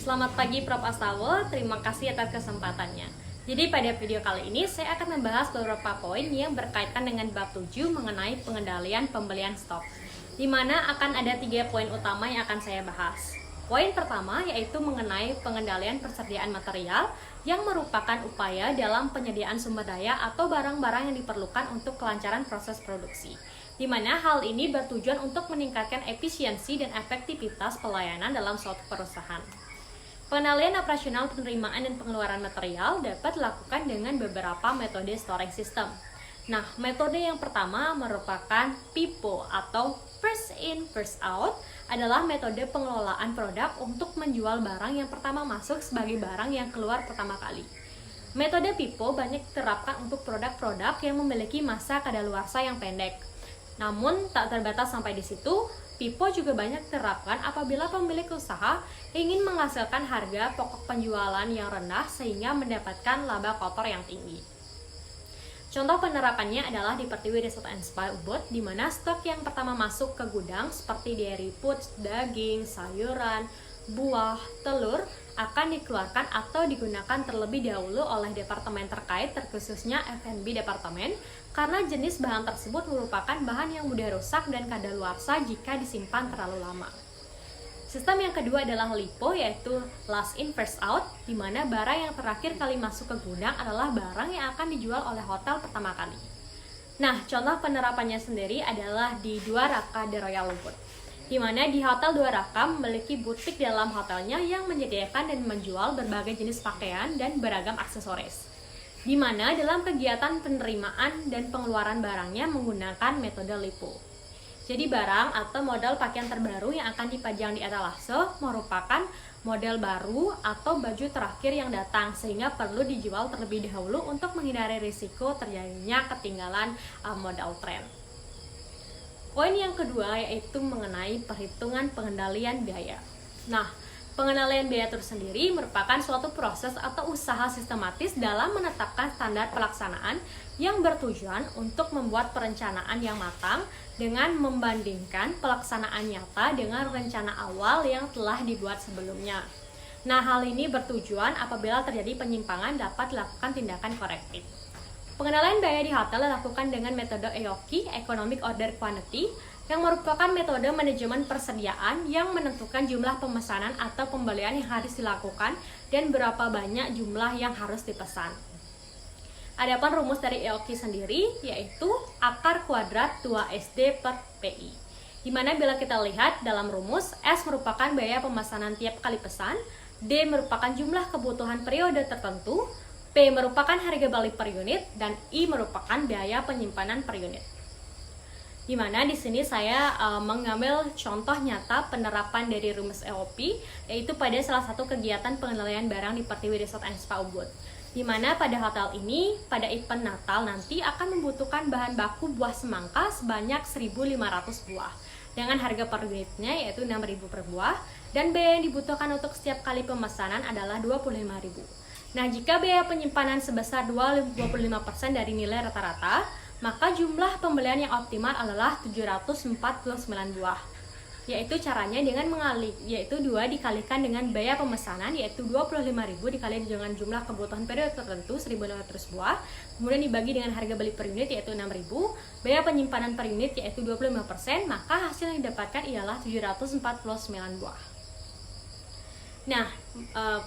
Selamat pagi Prof. Astawa, terima kasih atas kesempatannya. Jadi pada video kali ini saya akan membahas beberapa poin yang berkaitan dengan bab 7 mengenai pengendalian pembelian stok, di mana akan ada 3 poin utama yang akan saya bahas. Poin pertama yaitu mengenai pengendalian persediaan material yang merupakan upaya dalam penyediaan sumber daya atau barang-barang yang diperlukan untuk kelancaran proses produksi, di mana hal ini bertujuan untuk meningkatkan efisiensi dan efektivitas pelayanan dalam suatu perusahaan. Pengendalian operasional penerimaan dan pengeluaran material dapat dilakukan dengan beberapa metode storage system. Nah, metode yang pertama merupakan FIFO atau First In, First Out, adalah metode pengelolaan produk untuk menjual barang yang pertama masuk sebagai barang yang keluar pertama kali. Metode FIFO banyak diterapkan untuk produk-produk yang memiliki masa kadaluarsa yang pendek. Namun, tak terbatas sampai di situ, FIFO juga banyak diterapkan apabila pemilik usaha ingin menghasilkan harga pokok penjualan yang rendah sehingga mendapatkan laba kotor yang tinggi. Contoh penerapannya adalah di Pertiwi Resort & Spa Ubud, di mana stok yang pertama masuk ke gudang seperti dairy foods, daging, sayuran, buah, telur akan dikeluarkan atau digunakan terlebih dahulu oleh departemen terkait, terkhususnya F&B departemen, karena jenis bahan tersebut merupakan bahan yang mudah rusak dan kadaluarsa jika disimpan terlalu lama. Sistem yang kedua adalah LIFO, yaitu Last In First Out, di mana barang yang terakhir kali masuk ke gudang adalah barang yang akan dijual oleh hotel pertama kali. Nah, contoh penerapannya sendiri adalah di Dua Raka The Royal Ubud, di mana di Hotel Dua Raka memiliki butik dalam hotelnya yang menyediakan dan menjual berbagai jenis pakaian dan beragam aksesoris, di mana dalam kegiatan penerimaan dan pengeluaran barangnya menggunakan metode LIFO. Jadi barang atau model pakaian terbaru yang akan dipajang di etalase merupakan model baru atau baju terakhir yang datang, sehingga perlu dijual terlebih dahulu untuk menghindari risiko terjadinya ketinggalan modal tren. Poin yang kedua yaitu mengenai perhitungan pengendalian biaya. Nah, pengendalian biaya itu sendiri merupakan suatu proses atau usaha sistematis dalam menetapkan standar pelaksanaan yang bertujuan untuk membuat perencanaan yang matang dengan membandingkan pelaksanaan nyata dengan rencana awal yang telah dibuat sebelumnya. Nah, hal ini bertujuan apabila terjadi penyimpangan dapat dilakukan tindakan korektif. Pengendalian biaya di hotel dilakukan dengan metode EOQ, Economic Order Quantity, yang merupakan metode manajemen persediaan yang menentukan jumlah pemesanan atau pembelian yang harus dilakukan dan berapa banyak jumlah yang harus dipesan. Adapun rumus dari EOQ sendiri yaitu akar kuadrat 2SD per PI, di mana bila kita lihat dalam rumus, S merupakan biaya pemesanan tiap kali pesan, D merupakan jumlah kebutuhan periode tertentu, P merupakan harga balik per unit, dan I merupakan biaya penyimpanan per unit. Di mana di sini saya mengambil contoh nyata penerapan dari rumus EOP, yaitu pada salah satu kegiatan pengendalian barang di Pertiwi Resort & Spa Ubud, di mana pada hotel ini pada event Natal nanti akan membutuhkan bahan baku buah semangka sebanyak 1.500 buah dengan harga per unitnya yaitu 6.000 per buah, dan biaya yang dibutuhkan untuk setiap kali pemesanan adalah 25.000. Nah, jika biaya penyimpanan sebesar 25% dari nilai rata-rata, maka jumlah pembelian yang optimal adalah 749 buah. Yaitu caranya dengan yaitu 2 dikalikan dengan biaya pemesanan yaitu 25.000 dikali dengan jumlah kebutuhan periode tertentu 1.500 buah, kemudian dibagi dengan harga beli per unit yaitu 6.000, biaya penyimpanan per unit yaitu 25%, maka hasil yang didapatkan ialah 749 buah. Nah,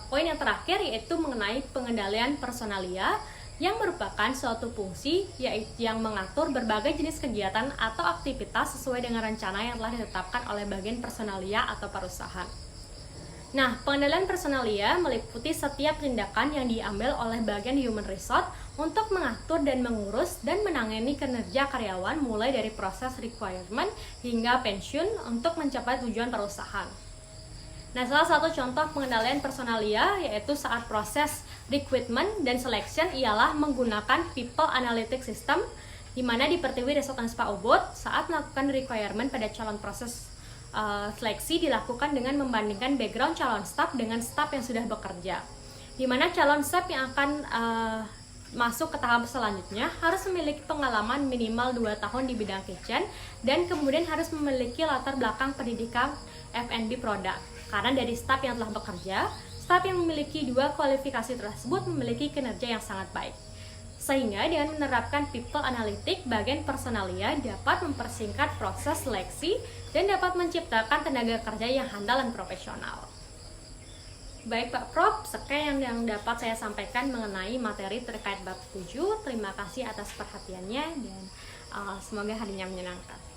poin yang terakhir yaitu mengenai pengendalian personalia, yang merupakan suatu fungsi yang mengatur berbagai jenis kegiatan atau aktivitas sesuai dengan rencana yang telah ditetapkan oleh bagian personalia atau perusahaan. Nah, pengendalian personalia meliputi setiap tindakan yang diambil oleh bagian human resource untuk mengatur dan mengurus dan menangani kinerja karyawan mulai dari proses requirement hingga pensiun untuk mencapai tujuan perusahaan. Nah, salah satu contoh pengendalian personalia yaitu saat proses recruitment dan selection ialah menggunakan People Analytics System, di mana di Pertiwi Resort & Spa Ubud saat melakukan requirement pada calon proses seleksi dilakukan dengan membandingkan background calon staff dengan staff yang sudah bekerja, di mana calon staff yang akan masuk ke tahap selanjutnya harus memiliki pengalaman minimal 2 tahun di bidang kitchen dan kemudian harus memiliki latar belakang pendidikan F&B produk. Karena dari staf yang telah bekerja, staf yang memiliki 2 kualifikasi tersebut memiliki kinerja yang sangat baik. Sehingga dengan menerapkan people analytics, bagian personalia dapat mempersingkat proses seleksi dan dapat menciptakan tenaga kerja yang handal dan profesional. Baik Pak Prof, sekian yang dapat saya sampaikan mengenai materi terkait bab 7. Terima kasih atas perhatiannya dan semoga harinya menyenangkan.